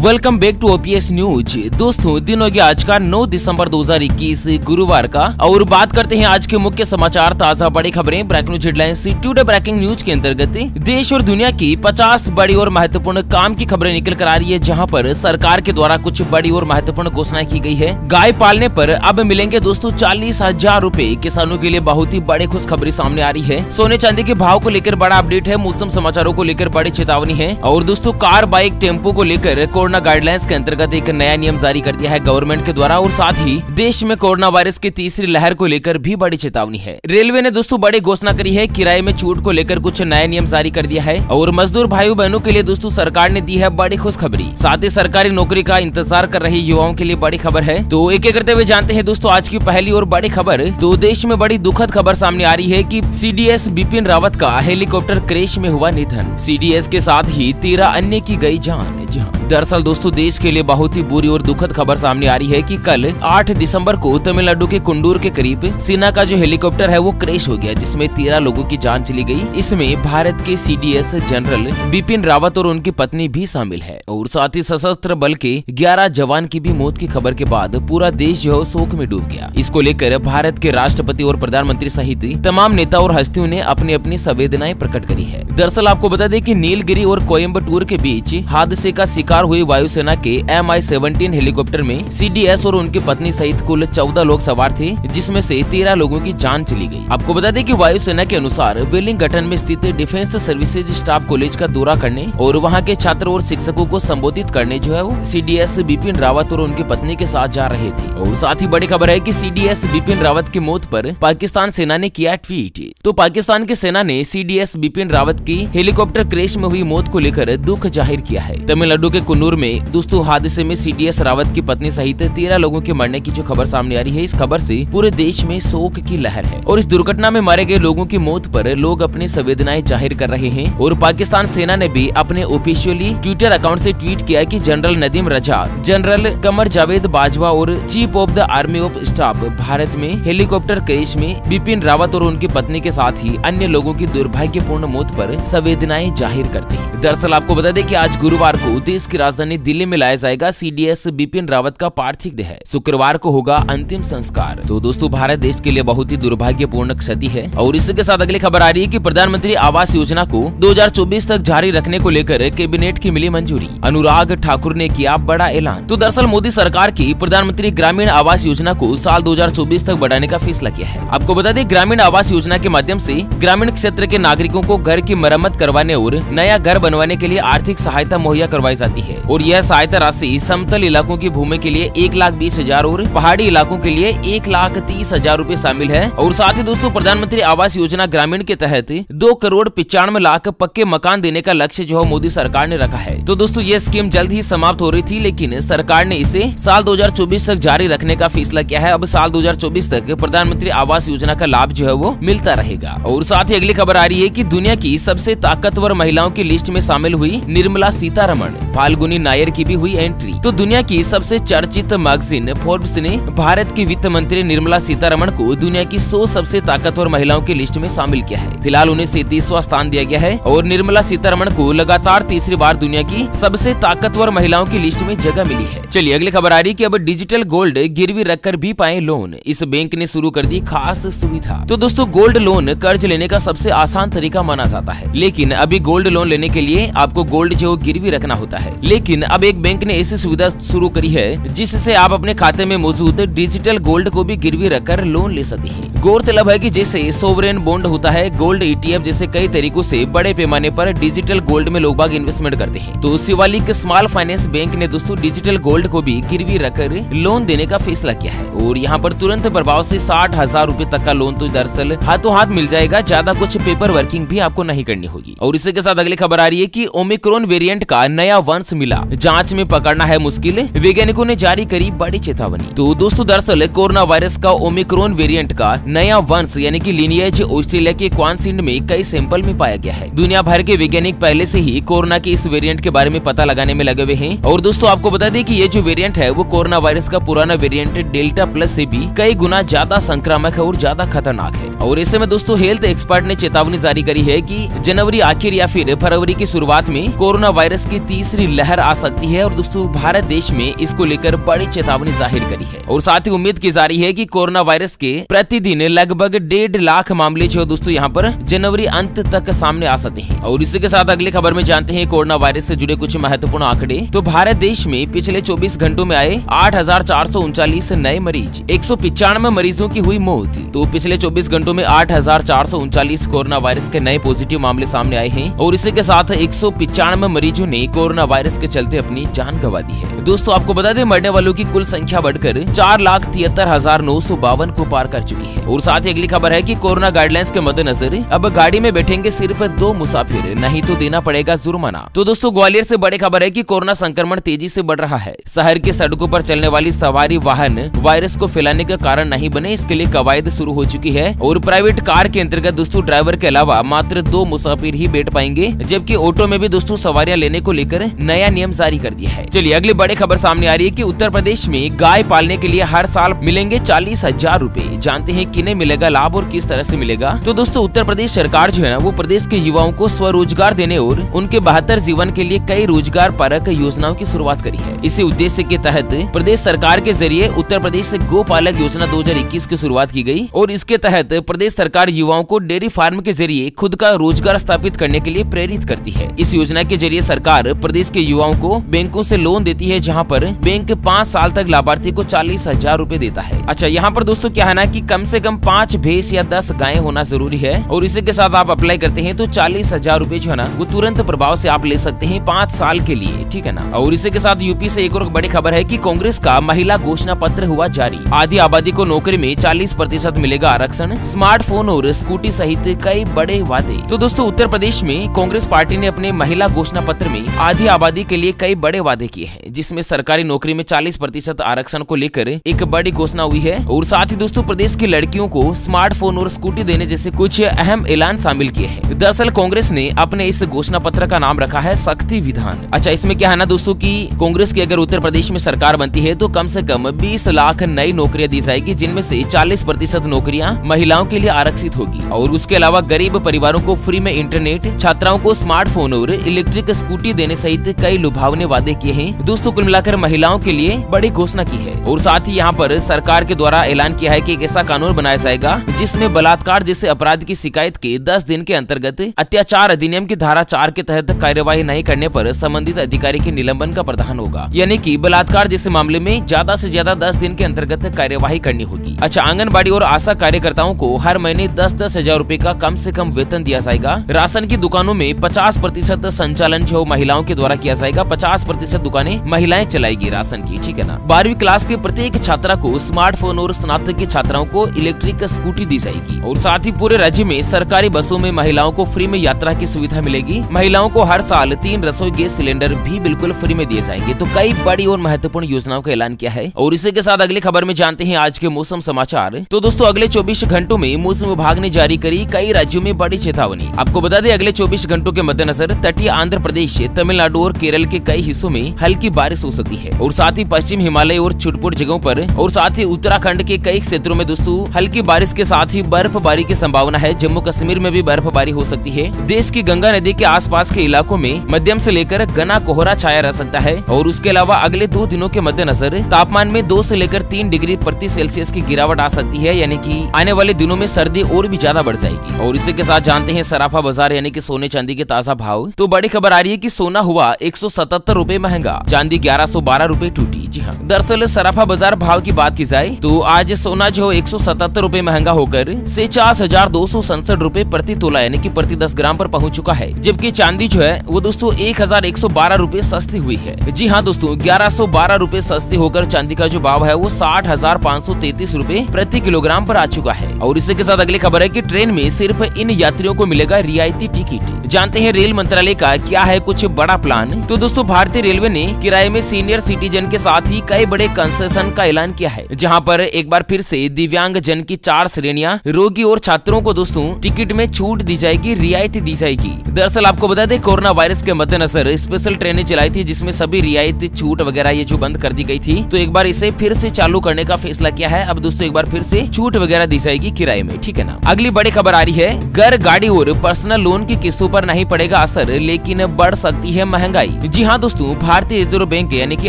Welcome back to OPS news. दोस्तों दिन हो गया आज का 9 दिसंबर 2021 गुरुवार का, और बात करते हैं आज के मुख्य समाचार, ताजा बड़ी खबरें, breaking news headlines. Today breaking news के अंतर्गत देश और दुनिया की 50 बड़ी और महत्वपूर्ण काम की खबरें निकल कर आ रही है, जहां पर सरकार के द्वारा कुछ बड़ी और महत्वपूर्ण घोषणाएं की गई है। गाय पालने पर अब मिलेंगे दोस्तों 40,000 रूपए। किसानों के लिए बहुत ही बड़ी खुशखबरी सामने आ रही है। सोने चांदी के भाव को लेकर बड़ा अपडेट है। मौसम समाचारों को लेकर बड़ी चेतावनी है। और दोस्तों कार बाइक टेम्पो को लेकर कोरोना गाइडलाइंस के अंतर्गत एक नया नियम जारी कर दिया है गवर्नमेंट के द्वारा, और साथ ही देश में कोरोना वायरस की तीसरी लहर को लेकर भी बड़ी चेतावनी है। रेलवे ने दोस्तों बड़ी घोषणा करी है। किराए में छूट को लेकर कुछ नए नियम जारी कर दिया है। और मजदूर भाइयों बहनों के लिए दोस्तों सरकार ने दी है बड़ी खुशखबरी। साथ ही सरकारी नौकरी का इंतजार कर रहे युवाओं के लिए बड़ी खबर है। तो एक एक करते हुए जानते हैं दोस्तों आज की पहली और बड़ी खबर। तो देश में बड़ी दुखद खबर सामने आ रही है कि सीडीएस बिपिन रावत का हेलीकॉप्टर क्रैश में हुआ निधन। सीडीएस के साथ ही 13 अन्य की गई जान। जी हाँ, दरअसल दोस्तों देश के लिए बहुत ही बुरी और दुखद खबर सामने आ रही है कि कल 8 दिसंबर को तमिलनाडु के कुंडूर के करीब सेना का जो हेलीकॉप्टर है वो क्रैश हो गया, जिसमें 13 लोगों की जान चली गई। इसमें भारत के सीडीएस जनरल बिपिन रावत और उनकी पत्नी भी शामिल है। और साथ ही सशस्त्र बल के 11 जवान की भी मौत की खबर के बाद पूरा देश जो शोक में डूब गया। इसको लेकर भारत के राष्ट्रपति और प्रधानमंत्री सहित तमाम नेता और हस्तियों ने अपनी अपनी संवेदनाएं प्रकट करी है। दरअसल आपको बता दें कि नीलगिरी और कोयम्बटूर के बीच हादसे का शिकार हुए वायुसेना के MI-17 हेलीकॉप्टर में सीडीएस और उनकी पत्नी सहित कुल 14 लोग सवार थे, जिसमें से 13 लोगों की जान चली गई। आपको बता दें कि वायुसेना के अनुसार वेलिंगटन में स्थित डिफेंस सर्विसेज स्टाफ कॉलेज का दौरा करने और वहां के छात्र और शिक्षकों को संबोधित करने जो है वो सीडीएस बिपिन रावत और उनकी पत्नी के साथ जा रहे थे। और साथ ही बड़ी खबर है कि सीडीएस बिपिन रावत की मौत पर पाकिस्तान सेना ने किया ट्वीट। तो पाकिस्तान की सेना ने सीडीएस बिपिन रावत की हेलीकॉप्टर क्रैश में हुई मौत को लेकर दुख जाहिर किया है। तमिलनाडु के कुन्नूर में दोस्तों हादसे में सीडीएस रावत की पत्नी सहित 13 लोगों के मरने की जो खबर सामने आ रही है, इस खबर से पूरे देश में शोक की लहर है। और इस दुर्घटना में मारे गए लोगों की मौत पर लोग अपनी संवेदनाएं जाहिर कर रहे हैं। और पाकिस्तान सेना ने भी अपने ऑफिशियली ट्विटर अकाउंट से ट्वीट किया कि जनरल नदीम रजा, जनरल कमर जावेद बाजवा और chief of the army of staff Bharat में हेलीकॉप्टर क्रैश में बिपिन रावत और उनकी पत्नी के साथ ही अन्य लोगों की दुर्भाग्यपूर्ण मौत पर संवेदनाएं जाहिर करते हैं। दरअसल आपको बता दें कि आज गुरुवार को देश की राजधानी दिल्ली में लाया जाएगा सीडीएस बिपिन रावत का पार्थिव देह। शुक्रवार को होगा अंतिम संस्कार। तो दोस्तों भारत देश के लिए बहुत ही दुर्भाग्यपूर्ण क्षति है। और इसी के साथ अगली खबर आ रही है कि प्रधानमंत्री आवास योजना को 2024 तक जारी रखने को लेकर कैबिनेट की मिली मंजूरी। अनुराग ठाकुर ने किया बड़ा ऐलान। तो दरअसल मोदी सरकार की प्रधानमंत्री ग्रामीण आवास योजना को साल 2024 तक बढ़ाने का फैसला किया है। आपको बता दें ग्रामीण आवास योजना के माध्यम से ग्रामीण क्षेत्र के नागरिकों को घर की मरम्मत करवाने और नया घर बनवाने के लिए आर्थिक सहायता मुहैया करवाई जाती है। और यह सहायता राशि समतल इलाकों की भूमि के लिए 1,20,000 और पहाड़ी इलाकों के लिए 1,30,000 रूपए शामिल है। और साथ ही दोस्तों प्रधानमंत्री आवास योजना ग्रामीण के तहत 2,95 लाख पक्के मकान देने का लक्ष्य जो है मोदी सरकार ने रखा है। तो दोस्तों ये स्कीम जल्द ही समाप्त हो रही थी, लेकिन सरकार ने इसे साल 2024 तक जारी रखने का फैसला किया है। अब साल 2024 तक प्रधानमंत्री आवास योजना का लाभ जो है वो मिलता रहेगा। और साथ ही अगली खबर आ रही है कि दुनिया की सबसे ताकतवर महिलाओं की लिस्ट में शामिल हुई निर्मला सीतारमण। फाल्गुनी नायर की भी हुई एंट्री। तो दुनिया की सबसे चर्चित मैगजीन फोर्ब्स ने भारत की वित्त मंत्री निर्मला सीतारमण को दुनिया की 100 सबसे ताकतवर महिलाओं की लिस्ट में शामिल किया है। फिलहाल उन्हें 37वां स्थान दिया गया है। और निर्मला सीतारमण को लगातार तीसरी बार दुनिया की सबसे ताकतवर महिलाओं की लिस्ट में जगह मिली है। चलिए अगली खबर आ रही कि अब डिजिटल गोल्ड गिरवी रखकर भी पाए लोन। इस बैंक ने शुरू कर दी खास सुविधा। तो दोस्तों गोल्ड लोन कर्ज लेने का सबसे आसान तरीका माना जाता है, लेकिन अभी गोल्ड लोन लेने के लिए आपको गोल्ड जो गिरवी रखना होता है। लेकिन अब एक बैंक ने ऐसी सुविधा शुरू करी है जिससे आप अपने खाते में मौजूद डिजिटल गोल्ड को भी गिरवी रखकर लोन ले सकते हैं। गौरतलब है कि जैसे सोवरेन बॉन्ड होता है, गोल्ड ETF जैसे कई तरीकों से बड़े पैमाने पर डिजिटल गोल्ड में लोग बाग इन्वेस्टमेंट करते हैं। तो शिवालिक स्मॉल फाइनेंस बैंक ने दोस्तों डिजिटल गोल्ड को भी गिरवी रखकर लोन देने का फैसला किया है। और यहाँ पर तुरंत प्रभाव से 60,000 रूपए तक का लोन तो दरअसल हाथों हाथ मिल जाएगा। ज्यादा कुछ पेपर वर्किंग भी आपको नहीं करनी होगी। और इसी के साथ अगली खबर आ रही है कि ओमिक्रॉन वेरिएंट का नया वंश मिला, जांच में पकड़ना है मुश्किल। वैज्ञानिकों ने जारी करी बड़ी चेतावनी। तो दोस्तों दरअसल कोरोना वायरस का ओमिक्रॉन वेरिएंट का नया वंश यानी कि लिनिएज ऑस्ट्रेलिया के क्वांसिंड में कई सैंपल में पाया गया है। दुनिया भर के वैज्ञानिक पहले से ही कोरोना के इस वेरिएंट के बारे में पता लगाने में लगे हुए हैं। और दोस्तों आपको बता दें कि ये जो वेरिएंट है वो कोरोना वायरस का पुराना वेरिएंट डेल्टा प्लस से भी कई गुना ज्यादा संक्रामक है और ज्यादा खतरनाक है। और ऐसे में दोस्तों हेल्थ एक्सपर्ट ने चेतावनी जारी करी है कि जनवरी आखिर या फिर फरवरी की की शुरुआत में कोरोना वायरस की तीसरी लहर आ सकती है और दोस्तों भारत देश में इसको लेकर बड़ी चेतावनी जाहिर करी है और साथ ही उम्मीद की जा रही है कि कोरोना वायरस के प्रतिदिन लगभग 1.5 लाख मामले जो दोस्तों यहाँ पर जनवरी अंत तक सामने आ सकते हैं। और इसी के साथ अगली खबर में जानते हैं कोरोना वायरस से जुड़े कुछ महत्वपूर्ण आंकड़े। तो भारत देश में पिछले 24 घंटों में आए 8,439 नए मरीज, 195 मरीजों की हुई मौत। तो पिछले 24 घंटों में 8,439 कोरोना वायरस के नए पॉजिटिव मामले सामने आए हैं और इसी के साथ 195 मरीजों ने कोरोना वायरस के चलते अपनी जान गंवा दी है। दोस्तों आपको बता दें मरने वालों की कुल संख्या बढ़कर 4,73,952 को पार कर चुकी है। और साथ ही अगली खबर है कि कोरोना गाइडलाइंस के मद्देनजर अब गाड़ी में बैठेंगे सिर्फ 2 मुसाफिर, नहीं तो देना पड़ेगा जुर्माना। तो दोस्तों ग्वालियर से बड़ी खबर है कि कोरोना संक्रमण तेजी से बढ़ रहा है। शहर की सड़कों पर चलने वाली सवारी वाहन वायरस को फैलाने का कारण नहीं बने, इसके लिए कवायद शुरू हो चुकी है और प्राइवेट कार के अंतर्गत दोस्तों ड्राइवर के अलावा मात्र 2 मुसाफिर ही बैठ पाएंगे, जबकि ऑटो में भी दोस्तों सवारियां लेने को लेकर नया नियम जारी कर दिया है। चलिए अगली बड़ी खबर सामने आ रही है कि उत्तर प्रदेश में गाय पालने के लिए हर साल मिलेंगे 40,000 रूपए। जानते हैं किन्हें मिलेगा लाभ और किस तरह से मिलेगा। तो दोस्तों उत्तर प्रदेश सरकार जो है ना वो प्रदेश के युवाओं को स्वरोजगार देने और उनके बेहतर जीवन के लिए कई रोजगार परक योजनाओं की शुरुआत करी है। इसी उद्देश्य के तहत प्रदेश सरकार के जरिए उत्तर प्रदेश से गोपालक योजना 2021 की शुरुआत की गई और इसके तहत प्रदेश सरकार युवाओं को डेयरी फार्म के जरिए खुद का रोजगार स्थापित करने के लिए प्रेरित करती है। इस योजना के जरिए सरकार प्रदेश के युवाओं को बैंकों से लोन देती है, जहाँ पर बैंक 5 साल तक लाभार्थी को 40,000 रूपए देता है। अच्छा यहाँ पर दोस्तों क्या है ना कि कम से कम 5 भैंस या 10 गायें होना जरूरी है और इसी के साथ आप अप्लाई करते हैं तो 40,000 रूपए जो है ना वो तुरंत प्रभाव से आप ले सकते हैं 5 साल के लिए, ठीक है ना। और इसी के साथ यूपी से एक और बड़ी खबर है कि कांग्रेस का महिला घोषणा पत्र हुआ जारी। आधी आबादी को नौकरी में 40% मिलेगा आरक्षण, स्मार्टफोन और स्कूटी सहित कई बड़े वादे। तो दोस्तों उत्तर प्रदेश में कांग्रेस पार्टी ने अपने महिला घोषणा पत्र में आधी आबादी के लिए कई बड़े वादे किए हैं, जिसमें सरकारी नौकरी में 40% आरक्षण को लेकर एक बड़ी घोषणा हुई है और साथ ही दोस्तों प्रदेश की लड़कियों को स्मार्टफोन और स्कूटी देने जैसे कुछ अहम ऐलान शामिल किए हैं। दरअसल कांग्रेस ने अपने इस घोषणा पत्र का नाम रखा है शक्ति विधान। अच्छा इसमें क्या है ना दोस्तों कि कांग्रेस की अगर उत्तर प्रदेश में सरकार बनती है तो कम से कम 20 लाख नई नौकरियां दी जाएगी, जिनमें से 40% नौकरियां महिलाओं के लिए आरक्षित होगी और उसके अलावा गरीब परिवारों को फ्री में इंटरनेट, छात्राओं को स्मार्टफोन और इलेक्ट्रिक स्कूटी देने सहित कई लुभावने वादे किए हैं। दोस्तों कुल मिलाकर महिलाओं के लिए बड़ी घोषणा की है और साथ ही यहाँ पर सरकार के द्वारा ऐलान किया है कि एक ऐसा कानून बनाया जाएगा जिसमें बलात्कार जैसे अपराध की शिकायत के 10 दिन के अंतर्गत अत्याचार अधिनियम की धारा 4 के तहत कार्यवाही नहीं करने पर संबंधित अधिकारी के निलंबन का प्रावधान होगा, यानी कि बलात्कार जैसे मामले में ज्यादा से ज्यादा 10 दिन के अंतर्गत कार्यवाही करनी होगी। अच्छा आंगनबाड़ी और आशा कार्यकर्ताओं को हर महीने 10-10 हजार रूपए का कम से कम वेतन दिया जाएगा। राशन की दुकानों में 50% संचालन जो महिलाओं के द्वारा किया जाएगा, 50% दुकानें महिलाएं चलाएगी राशन की, ठीक है ना। 12वीं क्लास के प्रत्येक छात्रा को स्मार्टफोन और स्नातक की छात्राओं को इलेक्ट्रिक स्कूटी दी जाएगी और साथ ही पूरे राज्य में सरकारी बसों में महिलाओं को फ्री में यात्रा की सुविधा मिलेगी। महिलाओं को हर साल 3 रसोई गैस सिलेंडर भी बिल्कुल फ्री में दिए जाएंगे। तो कई बड़ी और महत्वपूर्ण योजनाओं का ऐलान किया है और इसी के साथ अगली खबर में जानते हैं आज के मौसम समाचार। तो दोस्तों अगले 24 घंटों में मौसम विभाग ने जारी करी कई राज्यों में बड़ी चेतावनी। आपको बता दें अगले 24 घंटों के मद्देनजर तटीय आंध्र प्रदेश, तमिलनाडु और केरल के कई हिस्सों में हल्की बारिश हो सकती है और साथ ही पश्चिम हिमालय और छुटपुट जगहों पर और साथ ही उत्तराखंड के कई क्षेत्रों में दोस्तों हल्की बारिश के साथ ही बर्फबारी की संभावना है। जम्मू कश्मीर में भी बर्फबारी हो सकती है। देश की गंगा नदी के आसपास के इलाकों में मध्यम से लेकर घना कोहरा छाया रह सकता है और उसके अलावा अगले 2 दिनों के मद्देनजर तापमान में 2 से लेकर 3 डिग्री प्रति सेल्सियस की गिरावट आ सकती है, यानी कि आने वाले दिनों में सर्दी और भी ज्यादा बढ़ जाएगी। और इसी के साथ जानते हैं सराफा बाजार यानी कि सोने चांदी के ताजा भाव। तो बड़ी खबर आ रही है कि सोना हुआ 177 रूपए महंगा, चांदी 1112 रूपए टूटी। जी हाँ, दरअसल सराफा बाजार भाव की बात की जाए तो आज सोना जो 177 रूपए महंगा होकर 46,267 रूपए प्रति तोला यानी कि प्रति 10 ग्राम पर पहुंच चुका है, जबकि चांदी जो है वो दोस्तों 1,112 रूपए सस्ती हुई है। जी हाँ दोस्तों, 1112 रूपए सस्ती होकर चांदी का जो भाव है वो 60,533 रूपए प्रति किलोग्राम पर आ चुका है। और इसी के साथ अगली खबर है कि ट्रेन में सिर्फ इन यात्रियों को मिलेगा रियायती टिकट। जानते हैं रेल मंत्रालय का क्या है कुछ बड़ा प्लान। तो दोस्तों भारतीय रेलवे ने किराए में सीनियर सिटीजन के साथ ही कई बड़े कंसेशन का ऐलान किया है, जहां पर एक बार फिर से दिव्यांग जन की 4 श्रेणियां, रोगी और छात्रों को दोस्तों टिकट में छूट दी जाएगी, रियायत दी जाएगी। दरअसल आपको बता दें कोरोना वायरस के मद्देनजर स्पेशल ट्रेनें चलाई थी जिसमें सभी रियायत छूट वगैरह ये जो बंद कर दी गई थी, तो एक बार इसे फिर से चालू करने का फैसला किया है। अब दोस्तों एक बार फिर से छूट वगैरह दी जाएगी किराए में, ठीक है ना। अगली बड़ी खबर आ रही है घर, गाड़ी और पर्सनल लोन की किस्तों पर पर नहीं पड़ेगा असर, लेकिन बढ़ सकती है महंगाई। जी हाँ दोस्तों, भारतीय रिजर्व बैंक यानी कि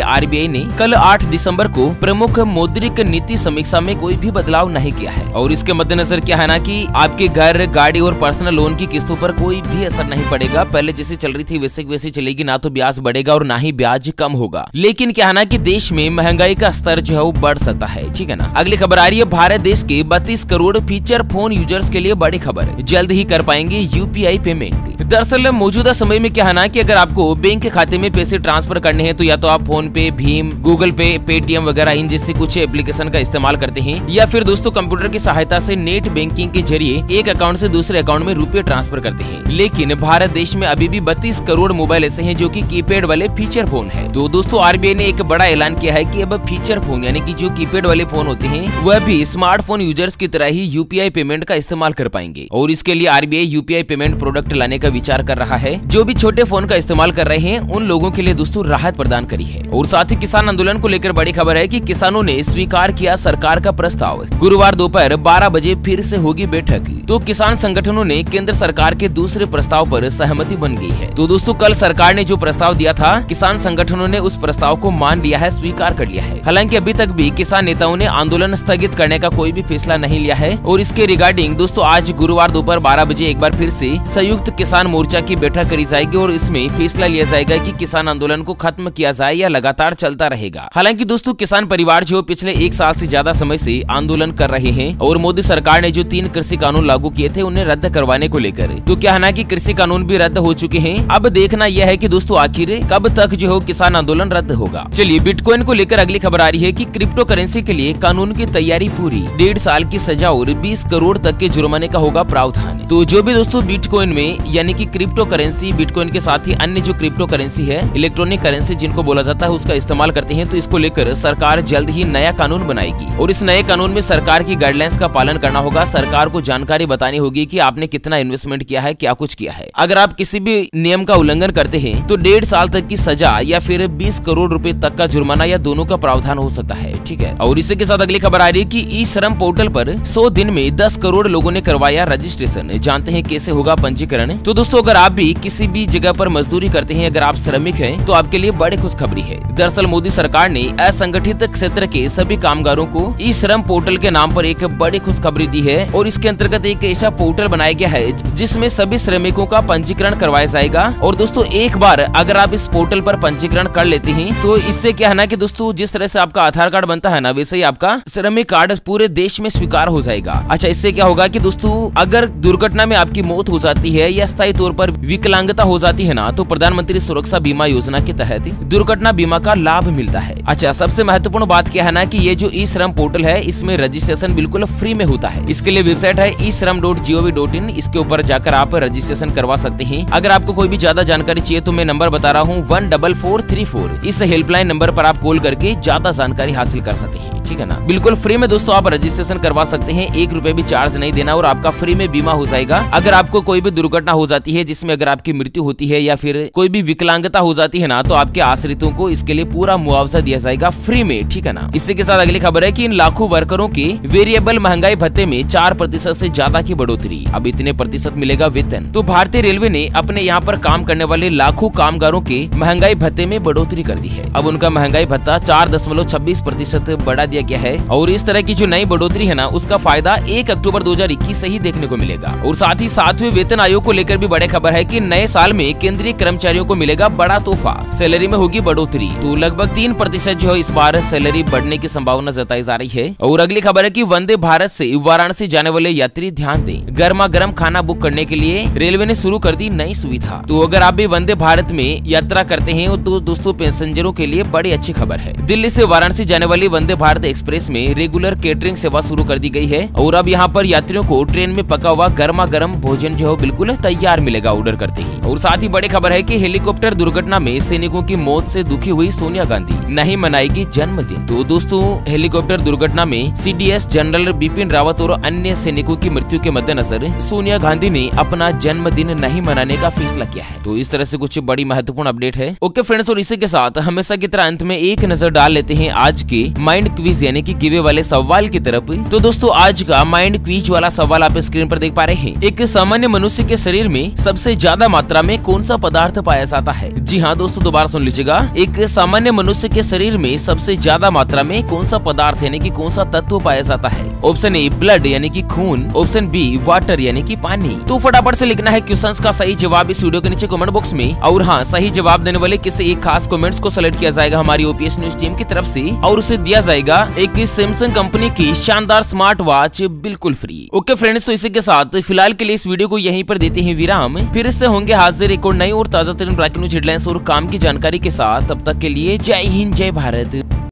आरबीआई ने कल 8 दिसंबर को प्रमुख मौद्रिक नीति समीक्षा में कोई भी बदलाव नहीं किया है। और इसके मद्देनजर क्या है ना कि आपके घर, गाड़ी और पर्सनल लोन की किस्तों पर कोई भी असर नहीं पड़ेगा। पहले जैसे चल रही थी वैसे चलेगी, ना तो ब्याज बढ़ेगा और ना ही ब्याज कम होगा। लेकिन क्या है ना कि देश में महंगाई का स्तर जो है वो बढ़ सकता है, ठीक है ना। अगली खबर आ रही है, भारत देश के 32 करोड़ फीचर फोन यूजर्स के लिए बड़ी खबर, जल्द ही कर पाएंगे यूपीआई पेमेंट। दरअसल मौजूदा समय में क्या है ना कि अगर आपको बैंक के खाते में पैसे ट्रांसफर करने हैं तो या तो आप फोन पे, भीम, गूगल पे, पेटीएम वगैरह इन जैसे कुछ एप्लीकेशन का इस्तेमाल करते हैं, या फिर दोस्तों कंप्यूटर की सहायता से नेट बैंकिंग के जरिए एक अकाउंट से दूसरे अकाउंट में रुपए ट्रांसफर करते हैं। लेकिन भारत देश में अभी भी 32 करोड़ मोबाइल ऐसे हैं जो कि कीपैड वाले फीचर फोन है। तो दोस्तों आरबीआई ने एक बड़ा ऐलान किया है कि अब फीचर फोन यानी कि जो कीपैड वाले फोन होते हैं वह भी स्मार्टफोन यूजर्स की तरह ही यूपीआई पेमेंट का इस्तेमाल कर पाएंगे। और इसके लिए आरबीआई यूपीआई पेमेंट प्रोडक्ट लाने का विचार कर रहा है। जो भी छोटे फोन का इस्तेमाल कर रहे हैं उन लोगों के लिए दोस्तों राहत प्रदान करी है। और साथ ही किसान आंदोलन को लेकर बड़ी खबर है कि किसानों ने स्वीकार किया सरकार का प्रस्ताव। गुरुवार दोपहर 12 बजे फिर से होगी बैठक। तो किसान संगठनों ने केंद्र सरकार के दूसरे प्रस्ताव पर सहमति बन गई है। तो दोस्तों कल सरकार ने जो प्रस्ताव दिया था, किसान संगठनों ने उस प्रस्ताव को मान लिया है, स्वीकार कर लिया है। हालांकि अभी तक भी किसान नेताओं ने आंदोलन स्थगित करने का कोई भी फैसला नहीं लिया है। और इसके रिगार्डिंग दोस्तों आज गुरुवार दोपहर 12 बजे एक बार फिर से संयुक्त किसान मोर्चा की बैठक करी जाएगी और इसमें फैसला लिया जाएगा कि किसान आंदोलन को खत्म किया जाए या लगातार चलता रहेगा। हालांकि दोस्तों किसान परिवार जो पिछले 1 साल से ज्यादा समय से आंदोलन कर रहे हैं और मोदी सरकार ने जो 3 कृषि कानून लागू किए थे उन्हें रद्द करवाने को लेकर, तो क्या है ना कि कृषि कानून भी रद्द हो चुके हैं। अब देखना यह है कि दोस्तों आखिर कब तक जो है किसान आंदोलन रद्द होगा। चलिए बिटकॉइन को लेकर अगली खबर आ रही है कि क्रिप्टो करेंसी के लिए कानून की तैयारी पूरी, 1.5 साल की सजा और 20 करोड़ तक के जुर्माने का होगा प्रावधान। तो जो भी दोस्तों बिटकॉइन में यानी कि क्रिप्टो करेंसी, बिटकॉइन के साथ ही अन्य जो क्रिप्टो करेंसी है, इलेक्ट्रॉनिक करेंसी जिनको बोला जाता है, उसका इस्तेमाल करते हैं, तो इसको लेकर सरकार जल्द ही नया कानून बनाएगी। और इस नए कानून में सरकार की गाइडलाइंस का पालन करना होगा। सरकार को जानकारी बतानी होगी कि आपने कितना इन्वेस्टमेंट किया है, क्या कुछ किया है। अगर आप किसी भी नियम का उल्लंघन करते हैं तो 1.5 साल तक की सजा या फिर 20 करोड़ रुपए तक का जुर्माना या दोनों का प्रावधान हो सकता है, ठीक है। और इसी के साथ अगली खबर आ रही है कि ई श्रम पोर्टल पर 100 दिन में 10 करोड़ लोगों ने करवाया रजिस्ट्रेशन। जानते हैं कैसे होगा पंजीकरण। तो दोस्तों अगर आप भी किसी भी जगह पर मजदूरी करते हैं, अगर आप श्रमिक हैं, तो आपके लिए बड़ी खुशखबरी है। दरअसल मोदी सरकार ने असंगठित क्षेत्र के सभी कामगारों को ई श्रम पोर्टल के नाम पर एक बड़ी खुशखबरी दी है। और इसके अंतर्गत एक ऐसा पोर्टल बनाया गया है जिसमें सभी श्रमिकों का पंजीकरण करवाया जाएगा। और दोस्तों एक बार अगर आप इस पोर्टल पर पंजीकरण कर लेते हैं तो इससे क्या है ना कि दोस्तों जिस तरह से आपका आधार कार्ड बनता है ना, वैसे ही आपका श्रमिक कार्ड पूरे देश में स्वीकार हो जाएगा। अच्छा, इससे क्या होगा कि दोस्तों अगर दुर्घटना में आपकी मौत हो जाती है या स्थायी तौर पर विकलांगता हो जाती है ना, तो प्रधानमंत्री सुरक्षा बीमा योजना के तहत दुर्घटना बीमा का लाभ मिलता है। अच्छा, सबसे महत्वपूर्ण बात क्या है ना कि ये जो ई श्रम पोर्टल है इसमें रजिस्ट्रेशन बिल्कुल फ्री में होता है। इसके लिए वेबसाइट है ishram.gov.in, इसके ऊपर जाकर आप रजिस्ट्रेशन करवा सकते हैं। अगर आपको कोई भी ज्यादा जानकारी चाहिए तो मैं नंबर बता रहा हूँ 14434, इस हेल्पलाइन नंबर पर आप कॉल करके ज्यादा जानकारी हासिल कर सकते हैं, ठीक है ना। बिल्कुल फ्री में दोस्तों आप रजिस्ट्रेशन करवा सकते हैं, 1 रुपए भी चार्ज नहीं देना और आपका फ्री में बीमा हो जाएगा। अगर आपको कोई भी दुर्घटना हो जाती है जिसमें अगर आपकी मृत्यु होती है या फिर कोई भी विकलांगता हो जाती है ना, तो आपके आश्रितों को इसके लिए पूरा मुआवजा दिया जाएगा फ्री में, ठीक है ना। इसी के साथ अगली खबर है कि इन लाखों वर्करों के वेरिएबल महंगाई भत्ते में 4% से ज्यादा की बढ़ोतरी, अब इतने प्रतिशत मिलेगा वेतन। तो भारतीय रेलवे ने अपने यहाँ पर काम करने वाले लाखों कामगारों के महंगाई भत्ते में बढ़ोतरी कर दी है। अब उनका महंगाई भत्ता 4.26% बढ़ा दिया गया है। और इस तरह की जो नई बढ़ोतरी है ना, उसका फायदा 1 अक्टूबर 2021 से ही देखने को मिलेगा। और साथ ही 7वें वेतन आयोग को लेकर भी बड़े खबर है कि नए साल में केंद्रीय कर्मचारियों को मिलेगा बड़ा तोहफा, सैलरी में होगी बढ़ोतरी। तो लगभग 3% जो है इस बार सैलरी बढ़ने की संभावना जताई जा रही है। और अगली खबर है कि वंदे भारत से वाराणसी जाने वाले यात्री ध्यान दें, गर्मा गर्म खाना बुक करने के लिए रेलवे ने शुरू कर दी नई सुविधा। तो अगर आप भी वंदे भारत में यात्रा करते हैं तो दोस्तों पैसेंजरों के लिए बड़ी अच्छी खबर है। दिल्ली से वाराणसी जाने वाली वंदे भारत एक्सप्रेस में रेगुलर केटरिंग सेवा शुरू कर दी गई है। और अब यहाँ पर यात्रियों को ट्रेन में पका हुआ गर्मा गर्म भोजन जो है बिल्कुल तैयार मिलेगा ऑर्डर करते ही। और साथ ही बड़ी खबर है कि हेलीकॉप्टर दुर्घटना में सैनिकों की मौत से दुखी हुई सोनिया गांधी नहीं मनाएगी जन्मदिन। तो दोस्तों हेलीकॉप्टर दुर्घटना में सीडीएस जनरल बिपिन रावत और अन्य सैनिकों की मृत्यु के मद्देनजर सोनिया गांधी ने अपना जन्मदिन नहीं मनाने का फैसला किया है। तो इस तरह से कुछ बड़ी महत्वपूर्ण अपडेट है। ओके फ्रेंड्स, और इसी के साथ हमेशा की तरह अंत में एक नजर डाल लेते हैं आज के माइंड क्विज क्विज यानी कि गिवे वाले सवाल की तरफ। तो दोस्तों आज का माइंड क्विज वाला सवाल आप स्क्रीन पर देख पा रहे हैं। एक सामान्य मनुष्य के शरीर में सबसे ज्यादा मात्रा में कौन सा पदार्थ पाया जाता है? जी हाँ दोस्तों, दोबारा सुन लीजिएगा। एक सामान्य मनुष्य के शरीर में सबसे ज्यादा मात्रा में कौन सा पदार्थ यानी कि कौन सा तत्व पाया जाता है? ऑप्शन ए ब्लड यानी कि खून, ऑप्शन बी वाटर यानी कि पानी। तो फटाफट से लिखना है क्वेश्चंस का सही जवाब इस वीडियो के नीचे कमेंट बॉक्स में। और हाँ, सही जवाब देने वाले किसी एक खास कमेंट्स को सेलेक्ट किया जाएगा हमारी ओपीएस न्यूज टीम की तरफ से और उसे दिया जाएगा एक सैमसंग कंपनी की शानदार स्मार्ट वॉच बिल्कुल फ्री। ओके फ्रेंड्स, तो इसी के साथ फिलहाल के लिए इस वीडियो को यहीं पर देते हैं विराम। फिर से होंगे हाजिर एक और नई और ताजा तरीन ब्रेकिंग न्यूज हेडलाइंस और काम की जानकारी के साथ। तब तक के लिए जय हिंद, जय भारत।